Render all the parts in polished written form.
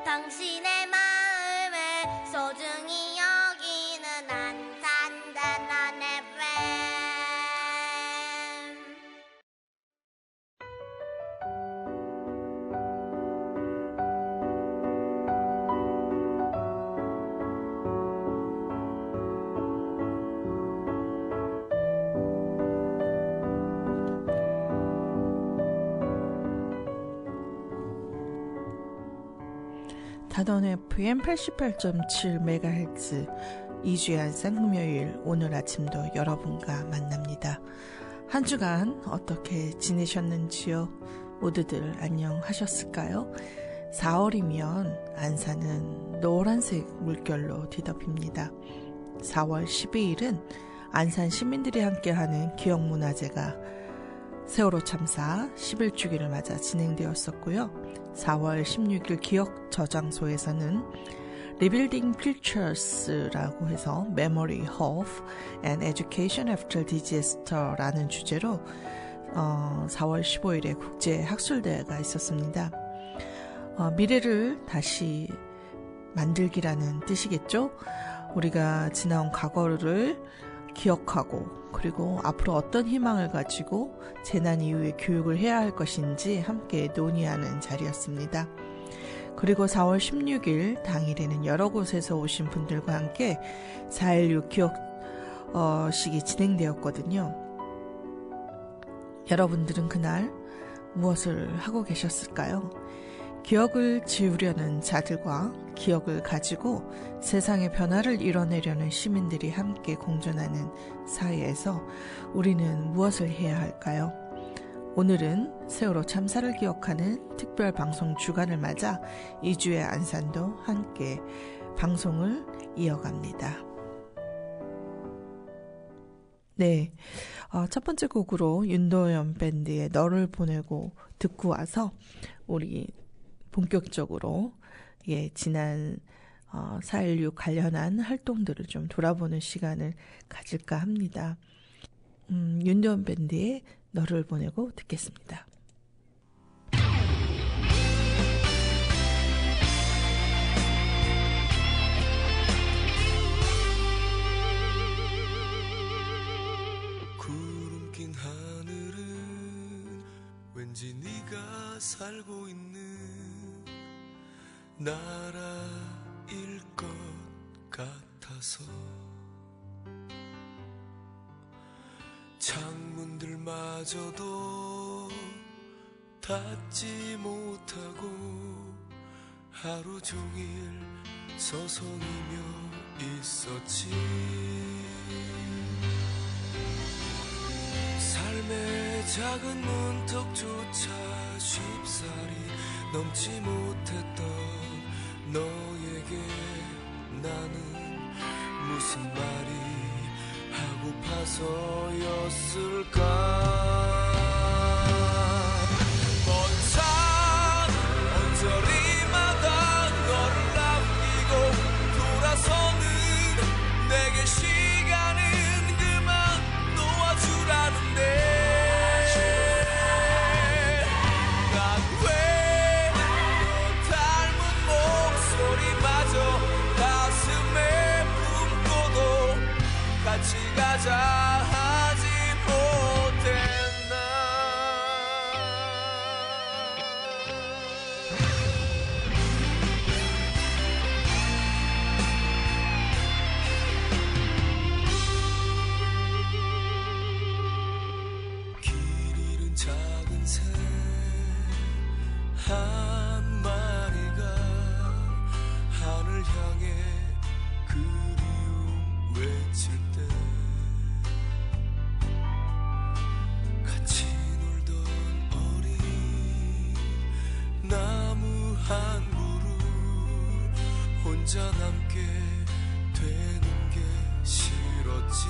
당신의 마음을 소중히 여기는 안산단한 FM. 다던 FM 88.7MHz 2주의 안산 금요일, 오늘 아침도 여러분과 만납니다. 한 주간 어떻게 지내셨는지요? 모두들 안녕하셨을까요? 4월이면 안산은 노란색 물결로 뒤덮입니다. 4월 12일은 안산 시민들이 함께하는 기억문화제가 세월호 참사 11주기를 맞아 진행되었었고요. 4월 16일 기억 저장소에서는 Rebuilding Futures라고 해서 Memory, Hope and Education After Disaster라는 주제로 4월 15일에 국제학술대회가 있었습니다. 미래를 다시 만들기라는 뜻이겠죠? 우리가 지나온 과거를 기억하고 그리고 앞으로 어떤 희망을 가지고 재난 이후에 교육을 해야 할 것인지 함께 논의하는 자리였습니다. 그리고 4월 16일 당일에는 여러 곳에서 오신 분들과 함께 4.16 기억식이 진행되었거든요. 여러분들은 그날 무엇을 하고 계셨을까요? 기억을 지우려는 자들과 기억을 가지고 세상의 변화를 이뤄내려는 시민들이 함께 공존하는 사이에서 우리는 무엇을 해야 할까요? 오늘은 세월호 참사를 기억하는 특별 방송 주간을 맞아 2주의 안산도 함께 방송을 이어갑니다. 네, 첫 번째 곡으로 윤도현 밴드의 너를 보내고 듣고 와서 우리 본격적으로 지난 4.16 관련한 활동들을 좀 돌아보는 시간을 가질까 합니다. 윤도현 밴드의 너를 보내고 듣겠습니다. 구름 낀 하늘은 왠지 네가 살고 있는 나라일 것 같아서 창문들마저도 닫지 못하고 하루 종일 서성이며 있었지. 삶의 작은 문턱조차 쉽사리 넘지 못했던 너에게 나는 무슨 말이 하고파서였을까. 먼 산 언저리마다 너를 남기고 돌아서는 내게 시간은 그만 놓아주라는데 난 왜 너 닮은 목소리마저 가슴에 품고도 같이 가자 하지 못했나. 길 잃은 작은 새 한 마리가 하늘 향해 그리움 외칠 때 같이 놀던 어린 나무 한 그루 혼자 남게 되는 게 싫었지.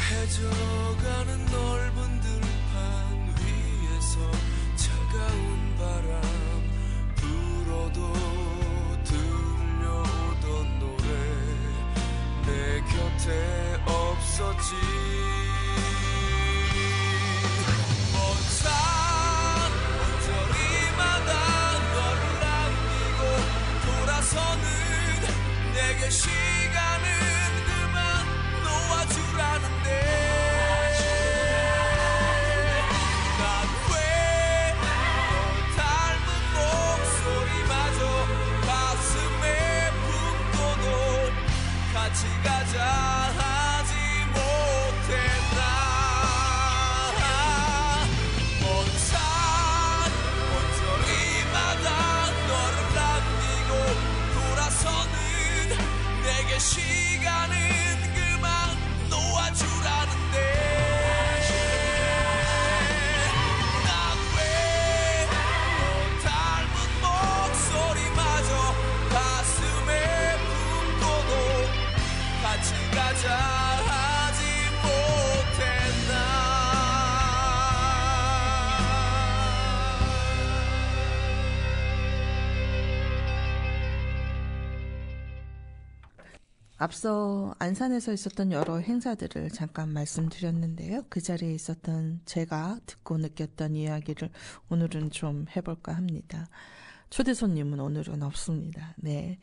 해져가는 넓은 들판 위에서 차가운 바람 불어도 들려오던 노래 내 곁에 없었지. 먼 산 언저리 앞서 안산에서 있었던 여러 행사들을 잠깐 말씀드렸는데요. 그 자리에 있었던 제가 듣고 느꼈던 이야기를 오늘은 좀 해볼까 합니다. 초대 손님은 오늘은 없습니다. 네.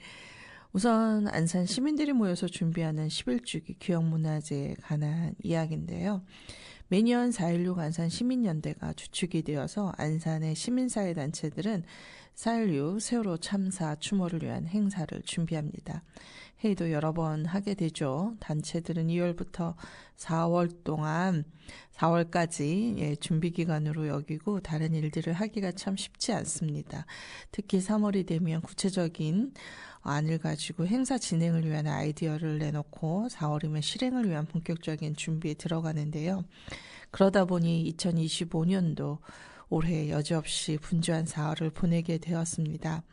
우선 안산 시민들이 모여서 준비하는 11주기 기억문화제에 관한 이야기인데요. 매년 4.16 안산 시민연대가 주축이 되어서 안산의 시민사회단체들은 4.16 세월호 참사 추모를 위한 행사를 준비합니다. 회의도 여러 번 하게 되죠. 단체들은 2월부터 4월 동안 4월까지 준비 기간으로 여기고 다른 일들을 하기가 참 쉽지 않습니다. 특히 3월이 되면 구체적인 안을 가지고 행사 진행을 위한 아이디어를 내놓고 4월이면 실행을 위한 본격적인 준비에 들어가는데요. 그러다 보니 2025년도 올해 여지없이 분주한 4월을 보내게 되었습니다.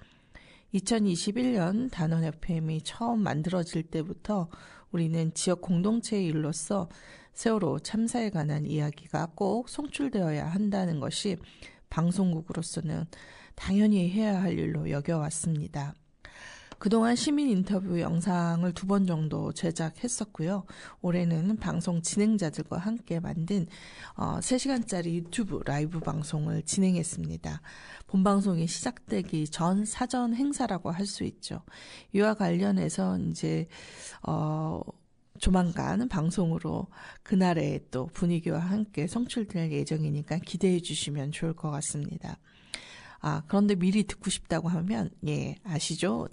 2021년 단원 FM이 처음 만들어질 때부터 우리는 지역 공동체의 일로서 세월호 참사에 관한 이야기가 꼭 송출되어야 한다는 것이 방송국으로서는 당연히 해야 할 일로 여겨왔습니다. 그동안 시민 인터뷰 영상을 2번 정도 제작했었고요. 올해는 방송 진행자들과 함께 만든 3시간짜리 유튜브 라이브 방송을 진행했습니다. 본방송이 시작되기 전 사전 행사라고 할 수 있죠. 이와 관련해서 이제 조만간 방송으로 그날의 또 분위기와 함께 송출될 예정이니까 기대해 주시면 좋을 것 같습니다. 그런데 미리 듣고 싶다고 하면, 아시죠?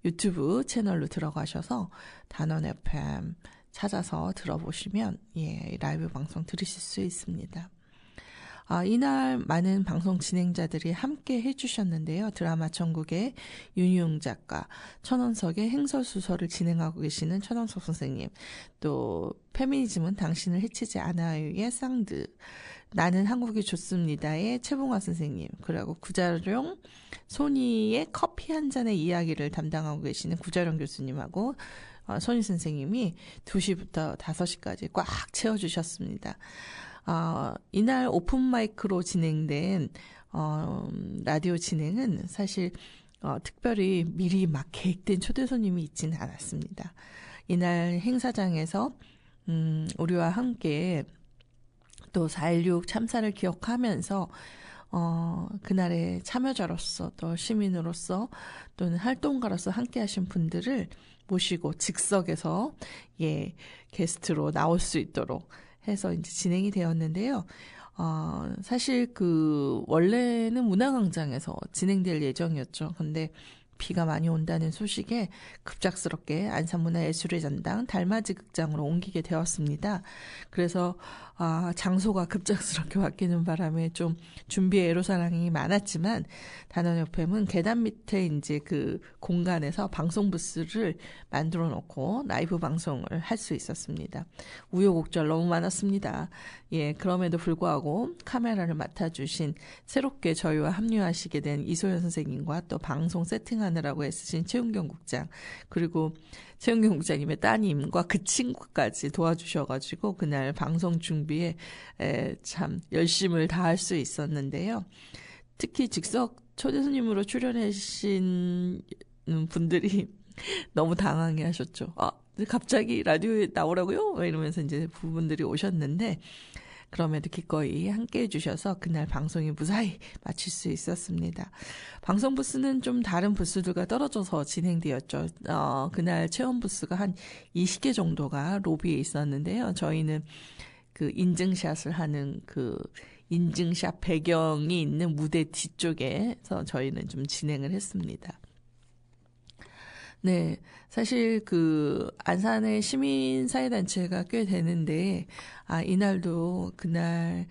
유튜브 채널로 들어가셔서 단원 FM 찾아서 들어보시면, 라이브 방송 들으실 수 있습니다. 이날 많은 방송 진행자들이 함께 해주셨는데요. 드라마 천국의 윤희용 작가, 천원석의 행설수설을 진행하고 계시는 천원석 선생님, 또 페미니즘은 당신을 해치지 않아요의 쌍드, 나는 한국이 좋습니다의 최봉화 선생님, 그리고 구자룡 소니의 커피 한 잔의 이야기를 담당하고 계시는 구자룡 교수님하고 소니 선생님이 2시부터 5시까지 꽉 채워주셨습니다. 이날 오픈 마이크로 진행된 라디오 진행은 사실 특별히 미리 막 계획된 초대 손님이 있지는 않았습니다. 이날 행사장에서 우리와 함께 또 4.16 참사를 기억하면서 그날의 참여자로서 또 시민으로서 또는 활동가로서 함께 하신 분들을 모시고 즉석에서 게스트로 나올 수 있도록 해서 이제 진행이 되었는데요. 사실 원래는 문화광장에서 진행될 예정이었죠. 근데 비가 많이 온다는 소식에 급작스럽게 안산문화예술의 전당 달맞이 극장으로 옮기게 되었습니다. 그래서 장소가 급작스럽게 바뀌는 바람에 좀 준비에 애로사항이 많았지만 단원 FM은 계단 밑에 이제 그 공간에서 방송 부스를 만들어 놓고 라이브 방송을 할 수 있었습니다. 우여곡절 너무 많았습니다. 그럼에도 불구하고 카메라를 맡아주신 새롭게 저희와 합류하시게 된 이소연 선생님과 또 방송 세팅하느라고 애쓰신 최은경 국장, 그리고 최은경 국장님의 따님과 그 친구까지 도와주셔가지고 그날 방송 준비에 참 열심을 다할 수 있었는데요. 특히 즉석 초대 손님으로 출연하신 분들이 너무 당황해 하셨죠. 갑자기 라디오에 나오라고요? 이러면서 이제 부분들이 오셨는데, 그럼에도 기꺼이 함께 해주셔서 그날 방송이 무사히 마칠 수 있었습니다. 방송 부스는 좀 다른 부스들과 떨어져서 진행되었죠. 그날 체험 부스가 한 20개 정도가 로비에 있었는데요. 저희는 그 인증샷을 하는 그 인증샷 배경이 있는 무대 뒤쪽에서 저희는 좀 진행을 했습니다. 네, 사실 안산의 시민사회단체가 꽤 되는데, 이날도 그날,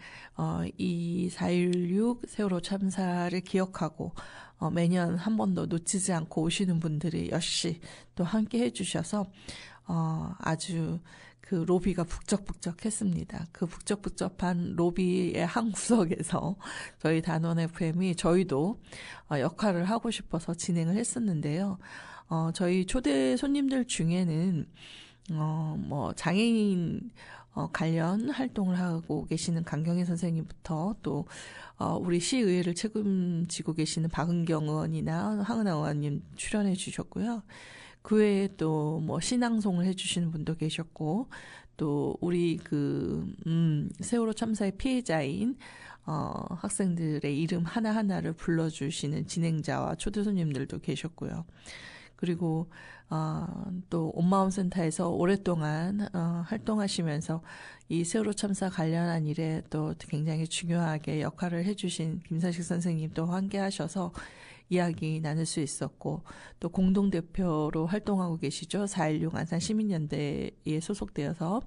이 4.16 세월호 참사를 기억하고, 매년 한 번도 놓치지 않고 오시는 분들이 역시 또 함께 해주셔서, 아주 로비가 북적북적했습니다. 그 북적북적한 로비의 한 구석에서 저희 단원 FM이 저희도 역할을 하고 싶어서 진행을 했었는데요. 저희 초대 손님들 중에는 장애인 관련 활동을 하고 계시는 강경희 선생님부터 또 우리 시의회를 책임지고 계시는 박은경 의원이나 황은하 의원님 출연해 주셨고요. 그 외에 또 뭐 신앙송을 해주시는 분도 계셨고, 또 우리 세월호 참사의 피해자인 학생들의 이름 하나하나를 불러주시는 진행자와 초대 손님들도 계셨고요. 그리고 또 온마음센터에서 오랫동안 활동하시면서 이 세월호 참사 관련한 일에 또 굉장히 중요하게 역할을 해주신 김선식 선생님도 함께 하셔서 이야기 나눌 수 있었고, 또 공동대표로 활동하고 계시죠. 4.16 안산 시민연대에 소속되어서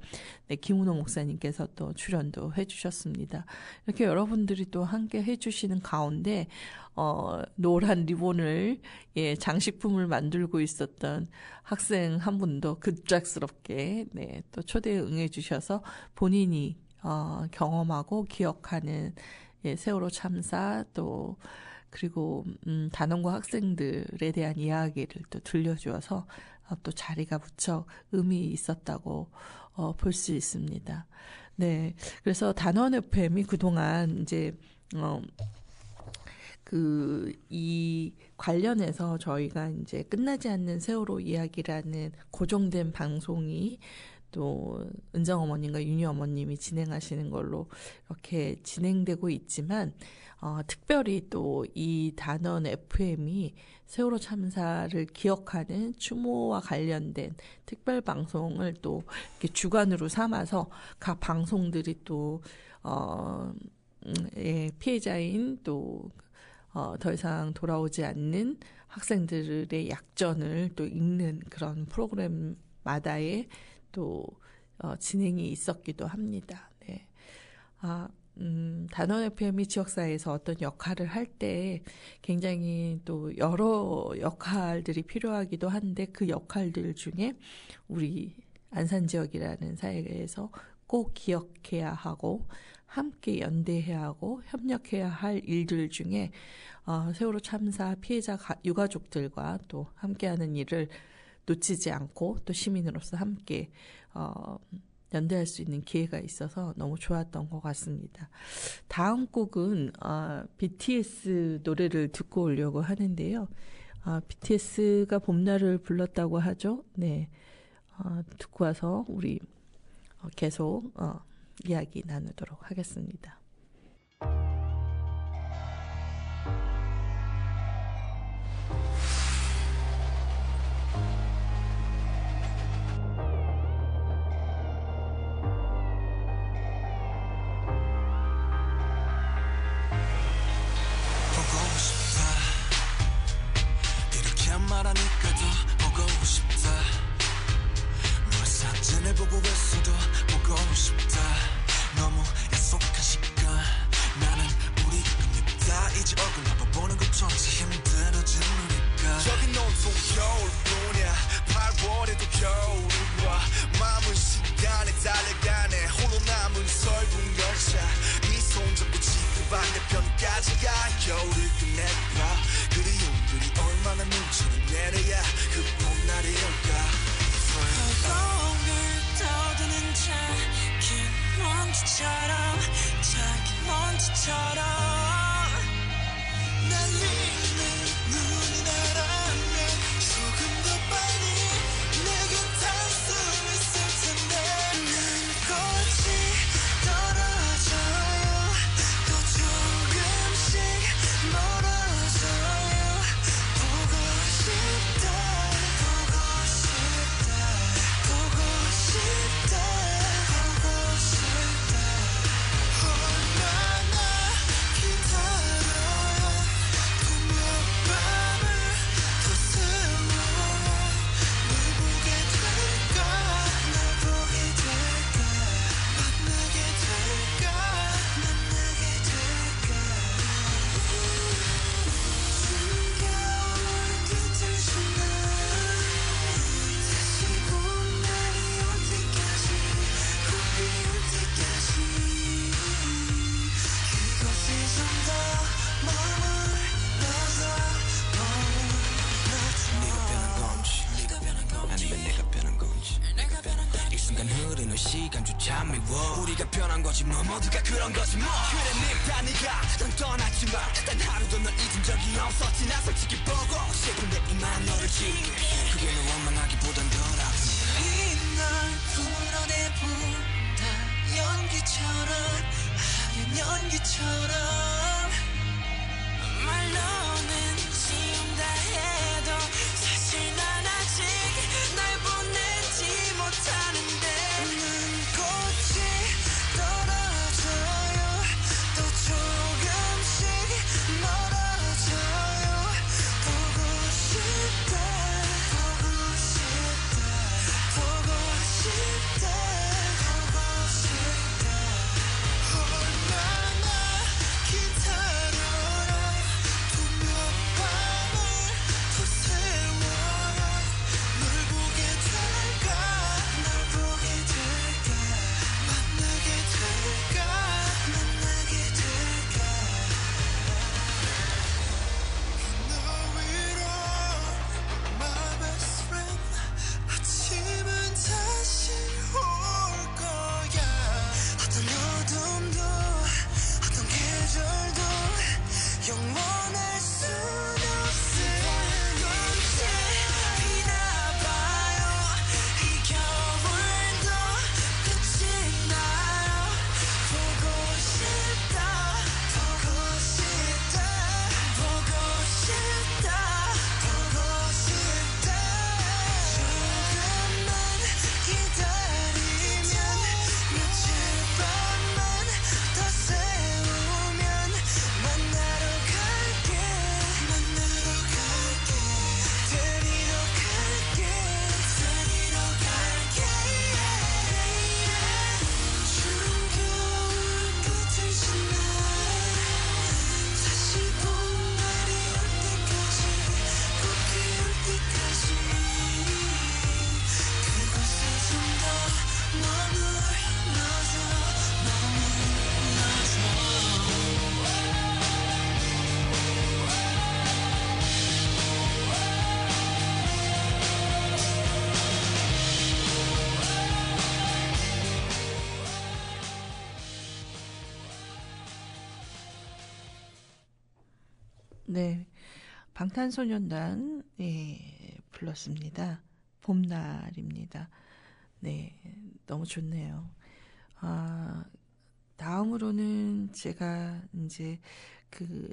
김은호 목사님께서 또 출연도 해주셨습니다. 이렇게 여러분들이 또 함께 해주시는 가운데 노란 리본을 장식품을 만들고 있었던 학생 한 분도 급작스럽게 또 초대에 응해주셔서 본인이 경험하고 기억하는 세월호 참사 또 그리고 단원고 학생들에 대한 이야기를 또 들려주어서 또 자리가 무척 의미 있었다고 볼 수 있습니다. 네, 그래서 단원 FM이 그동안 이제 이 관련해서 저희가 이제 끝나지 않는 세월호 이야기라는 고정된 방송이 또 은정 어머님과 윤희 어머님이 진행하시는 걸로 이렇게 진행되고 있지만, 특별히 또 이 단원 FM이 세월호 참사를 기억하는 추모와 관련된 특별 방송을 또 이렇게 주관으로 삼아서 각 방송들이 또 피해자인 또 더 이상 돌아오지 않는 학생들의 약전을 또 읽는 그런 프로그램마다의 또 진행이 있었기도 합니다. 네. 단원 FM이 지역사회에서 어떤 역할을 할 때 굉장히 또 여러 역할들이 필요하기도 한데, 그 역할들 중에 우리 안산 지역이라는 사회에서 꼭 기억해야 하고 함께 연대해야 하고 협력해야 할 일들 중에 세월호 참사 피해자 유가족들과 또 함께하는 일을 놓치지 않고 또 시민으로서 함께 연대할 수 있는 기회가 있어서 너무 좋았던 것 같습니다. 다음 곡은 BTS 노래를 듣고 오려고 하는데요. BTS가 봄날을 불렀다고 하죠. 네, 듣고 와서 우리 계속 이야기 나누도록 하겠습니다. 말하니까 더 보고 싶다. 너의 사진을 보고 있어도 보고 싶다. 너무 약속한 시간 나는 우리 끝냈다. 이제 얼굴 한번 보는 것조차 힘들어진 우리가. 저기 온통 겨울뿐이야. 8월에도 겨울이 와. 마음은 시간에 달려가네. 홀로 남은 설국 열차. 네 손잡고 지구 반대편까지 가. 겨울을 끝내봐. 그리움들이 얼마나 눈치를 내려야 그 봄날이 올까. 허공을 떠드는 작은 먼지처럼 작은 먼지처럼 날리는 눈이 나라면 조금 더 빨리 내겐 닿을 수 있을 텐데. 난 꽃이 떨어져요. 또 조금씩 멀어져요. 보고 싶다 보고 싶다 보고 싶다 보고 싶다. 얼마나 안 미워 우리가 변한 거지 뭐 모두가 그런 거지 뭐 그래 늙다 네가 넌 떠났지만 단 하루도 널 잊은 적이 없었지 나 솔직히 보고 싶은데 이만 너를 지울게 그게 너 원망하기보단 덜 아프니까 이날 풀어내본다 연기처럼 하얀 연기처럼 말로는 지운다 해도 사실 난 아직 날 보내지 못하는데 눈꽃이 떨어져요 또 조금씩 멀어져요 보고 싶다 보고 싶다 보고 싶다 보고 싶다 얼마나 기다려라 또 몇 밤을 더 세워라 널 보게 될까 널 보게 될까 만나게 될까 만나게 될까 너 위로 my best friend 아침은 다시 올 거야 어떤 어둠도 어떤 계절도 영원할 순 없을 건지 비나 봐요 이 겨울도 끝이 나요 보고 싶다 보고 싶다 보고 싶다 보고 싶다 조금만 기다리면 며칠 밤만 더 세우면 만나러 갈게 만나러 갈게 데리러 갈게 데리러 갈게 추운 겨울 끝을 지나 다시 봄날이 올 때까지 꽃 피울 때까지 그곳에 좀 더 머물러줘 네, 방탄소년단 불렀습니다. 봄날입니다. 네, 너무 좋네요. 다음으로는 제가 이제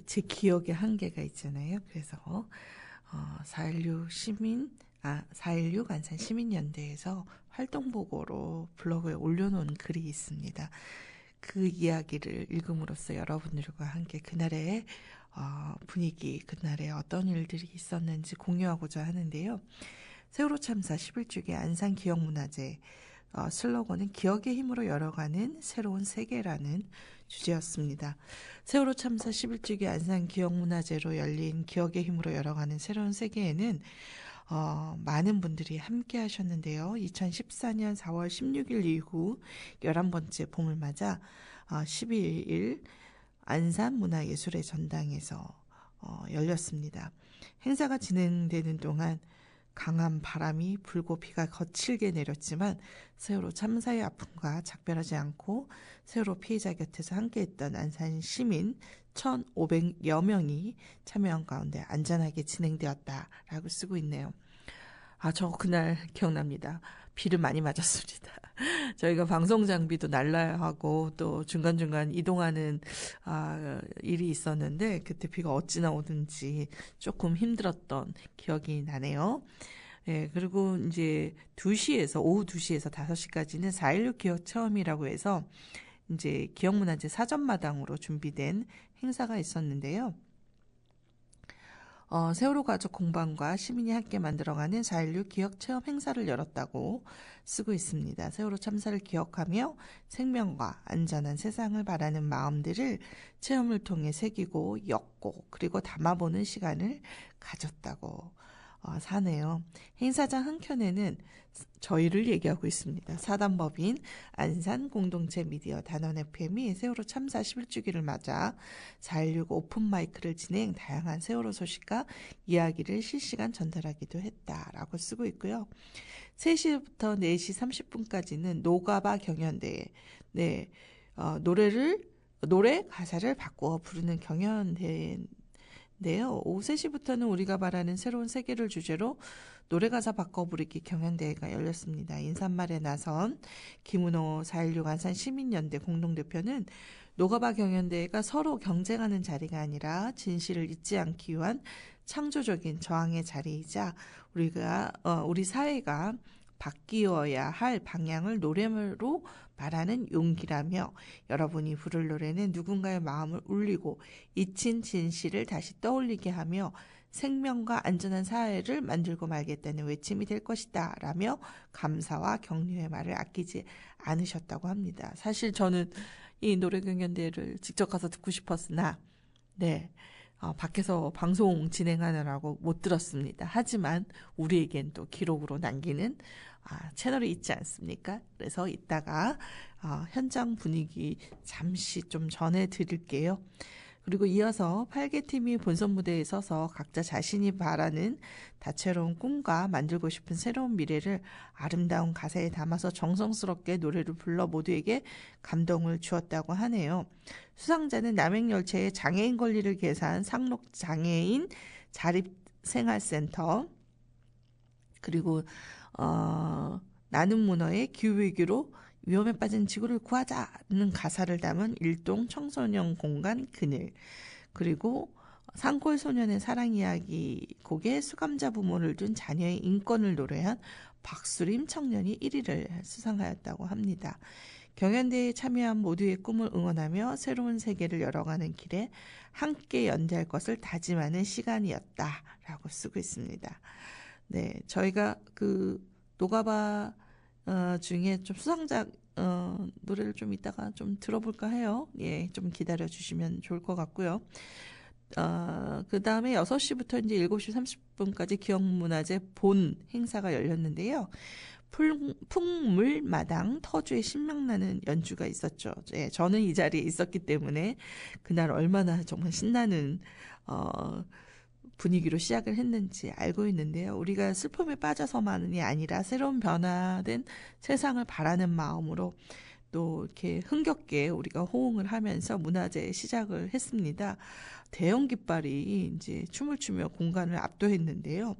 제 기억의 한계가 있잖아요. 그래서 4.16 안산 시민연대에서 활동보고로 블로그에 올려놓은 글이 있습니다. 그 이야기를 읽음으로써 여러분들과 함께 그날의 분위기, 그날에 어떤 일들이 있었는지 공유하고자 하는데요. 세월호 참사 11주기 안산 기억문화제 슬로건은 기억의 힘으로 열어가는 새로운 세계라는 주제였습니다. 세월호 참사 11주기 안산 기억문화제로 열린 기억의 힘으로 열어가는 새로운 세계에는 많은 분들이 함께 하셨는데요. 2014년 4월 16일 이후 11번째 봄을 맞아 12일 안산문화예술의 전당에서 열렸습니다. 행사가 진행되는 동안 강한 바람이 불고 비가 거칠게 내렸지만 세월호 참사의 아픔과 작별하지 않고 세월호 피해자 곁에서 함께했던 안산 시민 1,500여 명이 참여한 가운데 안전하게 진행되었다라고 쓰고 있네요. 저 그날 기억납니다. 비를 많이 맞았습니다. 저희가 방송 장비도 날라야 하고 또 중간중간 이동하는 일이 있었는데 그때 비가 어찌나 오든지 조금 힘들었던 기억이 나네요. 네, 그리고 이제 오후 2시에서 5시까지는 4.16 기억 체험이라고 해서 이제 기억문화재 사전마당으로 준비된 행사가 있었는데요. 세월호 가족 공방과 시민이 함께 만들어가는 4.16 기억 체험 행사를 열었다고 쓰고 있습니다. 세월호 참사를 기억하며 생명과 안전한 세상을 바라는 마음들을 체험을 통해 새기고 엮고 그리고 담아보는 시간을 가졌다고 사네요. 행사장 한켠에는 저희를 얘기하고 있습니다. 사단법인 안산 공동체 미디어 단원 FM이 세월호 참사 11주기를 맞아 4.16 오픈마이크를 진행, 다양한 세월호 소식과 이야기를 실시간 전달하기도 했다라고 쓰고 있고요. 3시부터 4시 30분까지는 노가바 경연대회, 노래 가사를 바꾸어 부르는 경연대회인데요. 오후 3시부터는 우리가 바라는 새로운 세계를 주제로 노래 가사 바꿔 부르기 경연대회가 열렸습니다. 인사말에 나선 김은호 4.16 안산 시민연대 공동대표는 노가바 경연대회가 서로 경쟁하는 자리가 아니라 진실을 잊지 않기 위한 창조적인 저항의 자리이자 우리 사회가 바뀌어야 할 방향을 노래로 말하는 용기라며, 여러분이 부를 노래는 누군가의 마음을 울리고 잊힌 진실을 다시 떠올리게 하며 생명과 안전한 사회를 만들고 말겠다는 외침이 될 것이다 라며 감사와 격려의 말을 아끼지 않으셨다고 합니다. 사실 저는 이 노래 경연대회를 직접 가서 듣고 싶었으나 밖에서 방송 진행하느라고 못 들었습니다. 하지만 우리에겐 또 기록으로 남기는 채널이 있지 않습니까? 그래서 이따가 현장 분위기 잠시 좀 전해드릴게요. 그리고 이어서 8개팀이 본선 무대에 서서 각자 자신이 바라는 다채로운 꿈과 만들고 싶은 새로운 미래를 아름다운 가사에 담아서 정성스럽게 노래를 불러 모두에게 감동을 주었다고 하네요. 수상자는 남행열차의 장애인 권리를 개사한 상록장애인 자립생활센터, 그리고 나는 문어의 기후위기로 위험에 빠진 지구를 구하자는 가사를 담은 일동 청소년 공간 그늘, 그리고 산골 소년의 사랑 이야기 곡에 수감자 부모를 둔 자녀의 인권을 노래한 박수림 청년이 1위를 수상하였다고 합니다. 경연대회에 참여한 모두의 꿈을 응원하며 새로운 세계를 열어가는 길에 함께 연대할 것을 다짐하는 시간이었다라고 쓰고 있습니다. 네, 저희가 그 노가바 중에 좀 수상자 노래를 좀 이따가 좀 들어볼까 해요. 예, 좀 기다려 주시면 좋을 것 같고요. 그 다음에 6시부터 이제 7시 30분까지 기억문화재 본 행사가 열렸는데요. 풍물마당 터주의 신명나는 연주가 있었죠. 예, 저는 이 자리에 있었기 때문에 그날 얼마나 정말 신나는 분위기로 시작을 했는지 알고 있는데요. 우리가 슬픔에 빠져서만이 아니라 새로운 변화된 세상을 바라는 마음으로 또 이렇게 흥겹게 우리가 호응을 하면서 문화제 시작을 했습니다. 대형 깃발이 이제 춤을 추며 공간을 압도했는데요.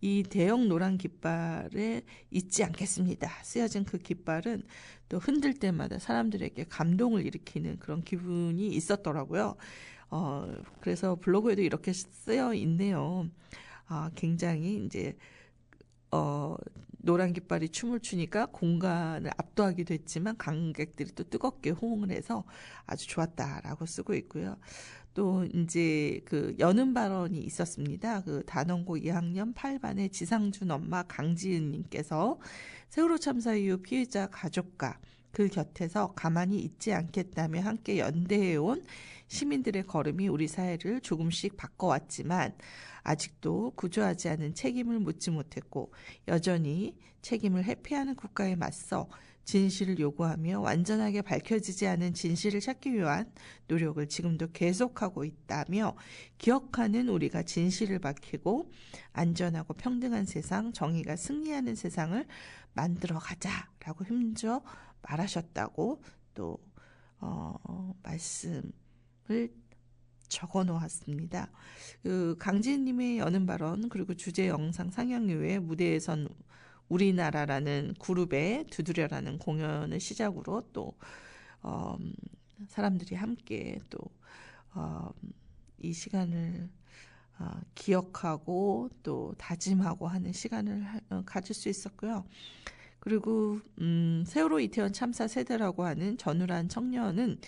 이 대형 노란 깃발에 잊지 않겠습니다 쓰여진 그 깃발은 또 흔들 때마다 사람들에게 감동을 일으키는 그런 기분이 있었더라고요. 그래서 블로그에도 이렇게 쓰여 있네요. 굉장히 이제 노란 깃발이 춤을 추니까 공간을 압도하기도 했지만 관객들이 또 뜨겁게 호응을 해서 아주 좋았다라고 쓰고 있고요. 또 이제 그 여는 발언이 있었습니다. 그 단원고 2학년 8반의 지상준 엄마 강지은님께서 세월호 참사 이후 피해자 가족과 그 곁에서 가만히 있지 않겠다며 함께 연대해온 시민들의 걸음이 우리 사회를 조금씩 바꿔왔지만 아직도 구조하지 않은 책임을 묻지 못했고 여전히 책임을 회피하는 국가에 맞서 진실을 요구하며 완전하게 밝혀지지 않은 진실을 찾기 위한 노력을 지금도 계속하고 있다며 기억하는 우리가 진실을 밝히고 안전하고 평등한 세상, 정의가 승리하는 세상을 만들어 가자라고 힘줘 말하셨다고 또 말씀을 적어 놓았습니다. 그 강지은님의 여는 발언 그리고 주제 영상 상영 이후에 무대에선 우리나라라는 그룹의 두드려라는 공연을 시작으로 또 사람들이 함께 또 이 시간을 기억하고 또 다짐하고 하는 시간을 가질 수 있었고요. 그리고 세월호 이태원 참사 세대라고 하는 전우란 청년은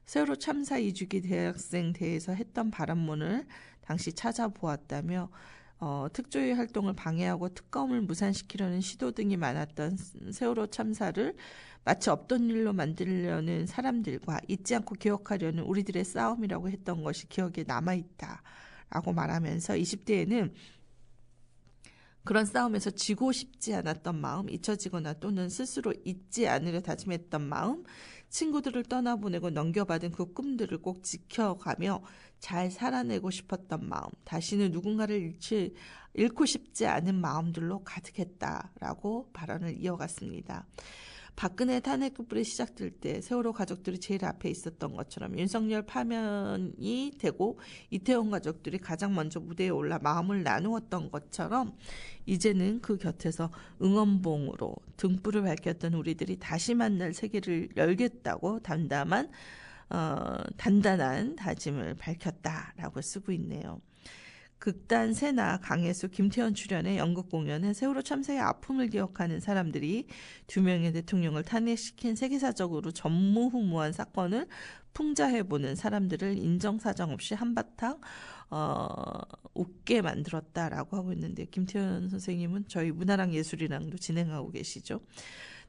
세월호 참사 2주기 대학생 대회에서 했던 발언문을 당시 찾아보았다며 특조위 활동을 방해하고 특검을 무산시키려는 시도 등이 많았던 세월호 참사를 마치 없던 일로 만들려는 사람들과 잊지 않고 기억하려는 우리들의 싸움이라고 했던 것이 기억에 남아있다라고 말하면서 20대에는 그런 싸움에서 지고 싶지 않았던 마음, 잊혀지거나 또는 스스로 잊지 않으려 다짐했던 마음, 친구들을 떠나보내고 넘겨받은 그 꿈들을 꼭 지켜가며 잘 살아내고 싶었던 마음, 다시는 누군가를 잃고 싶지 않은 마음들로 가득했다라고 발언을 이어갔습니다. 박근혜 탄핵급불이 시작될 때 세월호 가족들이 제일 앞에 있었던 것처럼 윤석열 파면이 되고 이태원 가족들이 가장 먼저 무대에 올라 마음을 나누었던 것처럼 이제는 그 곁에서 응원봉으로 등불을 밝혔던 우리들이 다시 만날 세계를 열겠다고 단단한 다짐을 밝혔다라고 쓰고 있네요. 극단 세나 강혜수, 김태현 출연의 연극 공연은 세월호 참사의 아픔을 기억하는 사람들이 2명의 대통령을 탄핵시킨 세계사적으로 전무후무한 사건을 풍자해보는 사람들을 인정사정 없이 한바탕 웃게 만들었다라고 하고 있는데, 김태현 선생님은 저희 문화랑 예술이랑도 진행하고 계시죠.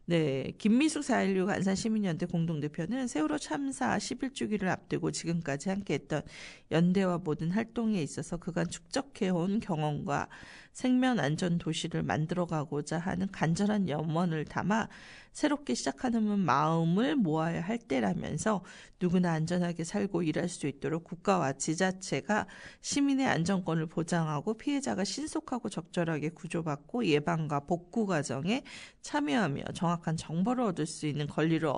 네, 김미숙 4.16 안산시민연대 공동대표는 세월호 참사 11주기를 앞두고 지금까지 함께했던 연대와 모든 활동에 있어서 그간 축적해온 경험과 생명안전 도시를 만들어가고자 하는 간절한 염원을 담아 새롭게 시작하는 마음을 모아야 할 때라면서 누구나 안전하게 살고 일할 수 있도록 국가와 지자체가 시민의 안전권을 보장하고 피해자가 신속하고 적절하게 구조받고 예방과 복구 과정에 참여하며 정확한 정보를 얻을 수 있는 권리를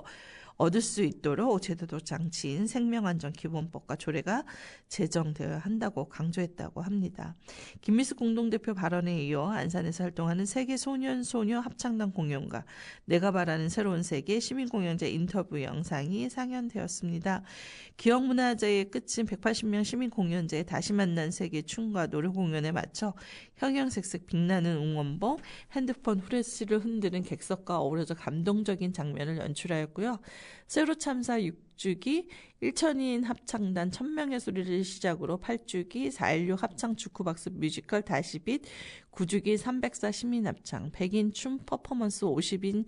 얻을 수 있도록 제도적 장치인 생명안전기본법과 조례가 제정되어야 한다고 강조했다고 합니다. 김미숙 공동대표 발언에 이어 안산에서 활동하는 세계 소년소녀 합창단 공연과 내가 바라는 새로운 세계 시민공연제 인터뷰 영상이 상연되었습니다. 기억문화제의 끝인 180명 시민공연제의 다시 만난 세계 춤과 노래 공연에 맞춰 형형색색 빛나는 응원봉, 핸드폰 후레쉬를 흔드는 객석과 어우러져 감동적인 장면을 연출하였고요. 세월호 참사 6주기 1천인 합창단 1000명의 소리를 시작으로 8주기 4.16 합창 주쿠박스 뮤지컬 다시빛, 9주기 304 시민합창, 100인 춤 퍼포먼스 50인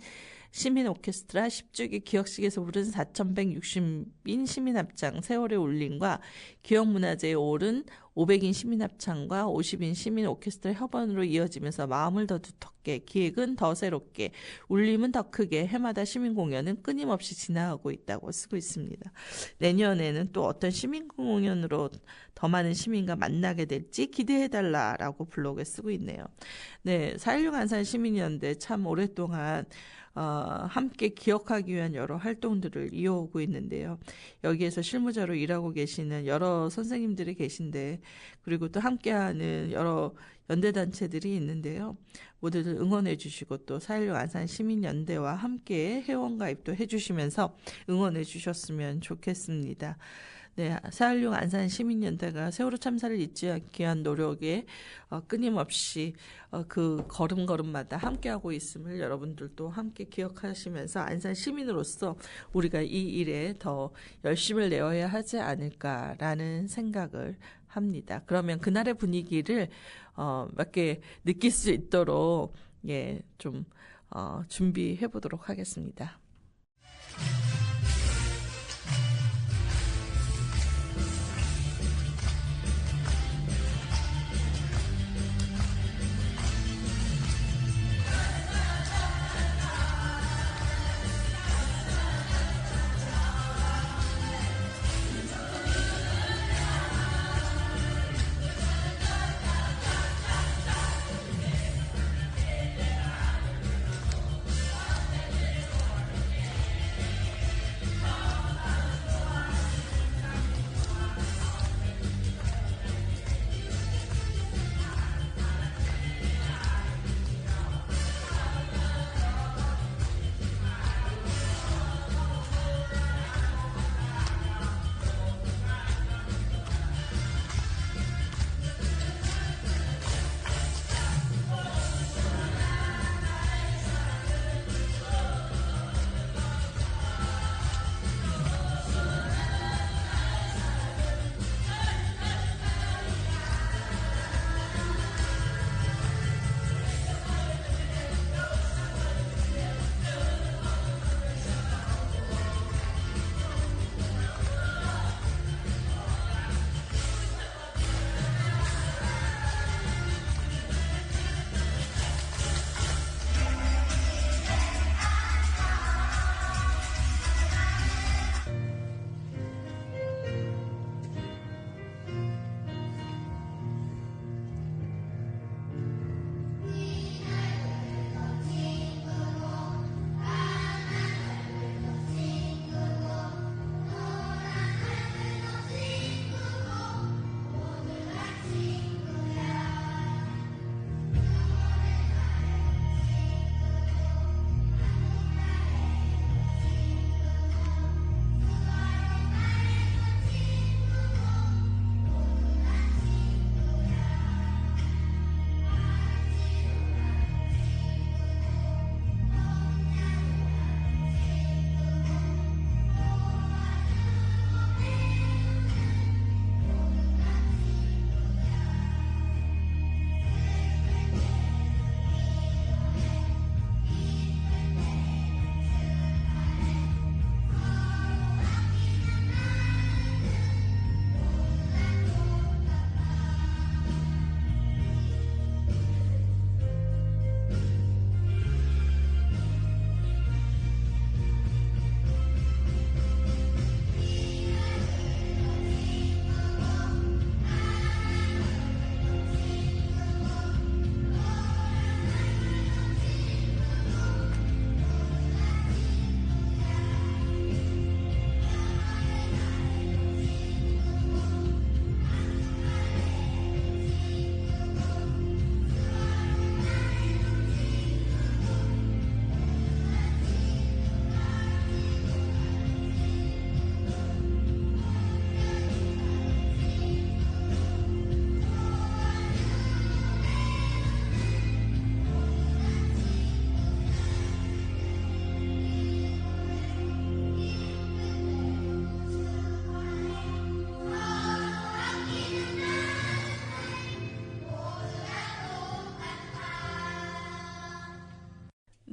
시민 오케스트라, 10주기 기억식에서 부른 4,160인 시민합창 세월의 울림과 기억문화제에 오른 500인 시민합창과 50인 시민 오케스트라 협언으로 이어지면서 마음을 더 두텁게, 기획은 더 새롭게, 울림은 더 크게 해마다 시민공연은 끊임없이 지나가고 있다고 쓰고 있습니다. 내년에는 또 어떤 시민공연으로 더 많은 시민과 만나게 될지 기대해달라라고 블로그에 쓰고 있네요. 네, 4.16 안산 시민연대 참 오랫동안 함께 기억하기 위한 여러 활동들을 이어오고 있는데요. 여기에서 실무자로 일하고 계시는 여러 선생님들이 계신데, 그리고 또 함께하는 여러 연대단체들이 있는데요. 모두들 응원해 주시고 또 4.16 안산 시민연대와 함께 회원가입도 해주시면서 응원해 주셨으면 좋겠습니다. 네, 4.16 안산 시민연대가 세월호 참사를 잊지 않기 위한 노력에 끊임없이 그 걸음걸음마다 함께하고 있음을 여러분들도 함께 기억하시면서 안산 시민으로서 우리가 이 일에 더 열심을 내어야 하지 않을까라는 생각을 합니다. 그러면 그날의 분위기를 몇 개 느낄 수 있도록 좀 준비해 보도록 하겠습니다.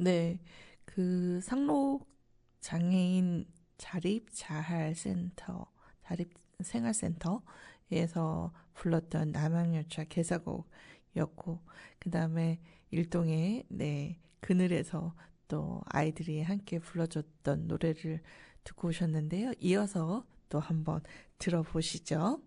네, 그 상록 장애인 자립생활센터에서 불렀던 남양유차 개사곡이었고, 그 다음에 일동의 네, 그늘에서 또 아이들이 함께 불러줬던 노래를 듣고 오셨는데요. 이어서 또 한번 들어보시죠.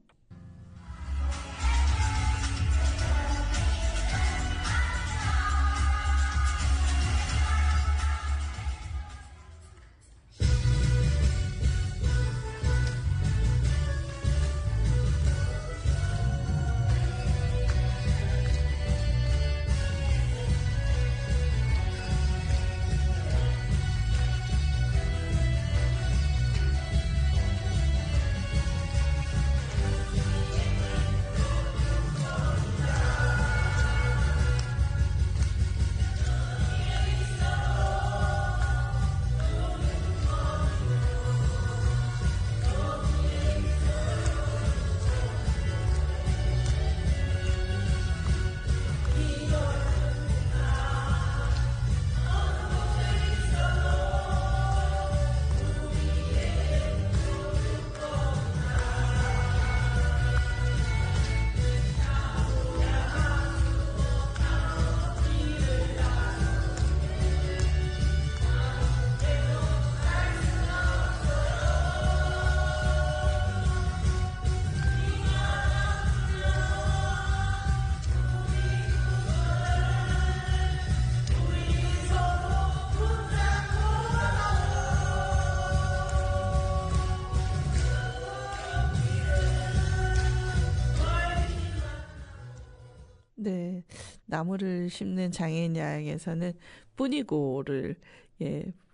네, 나무를 심는 장애인 야영에서는 뿐이고를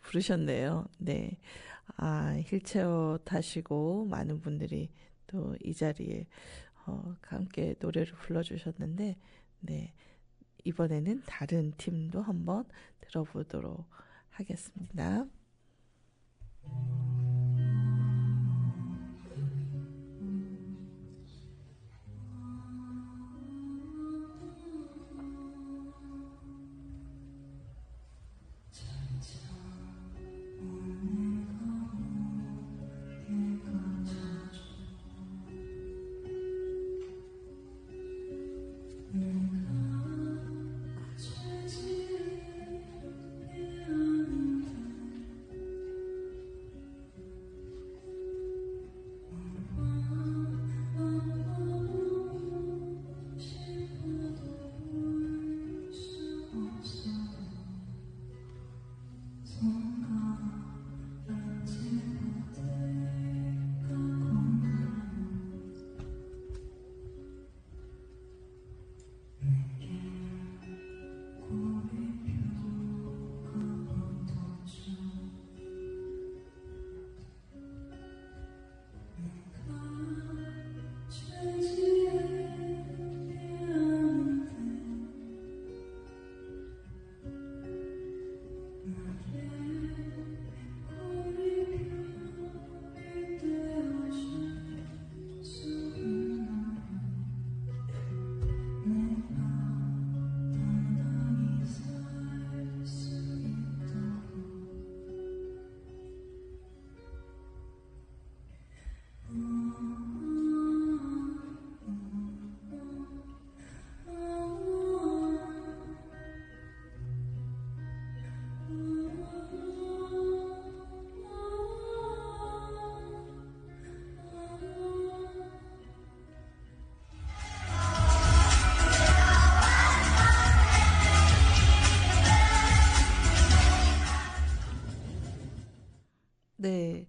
부르셨네요. 네, 휠체어 타시고 많은 분들이 또 이 자리에 함께 노래를 불러주셨는데, 네, 이번에는 다른 팀도 한번 들어보도록 하겠습니다. 네,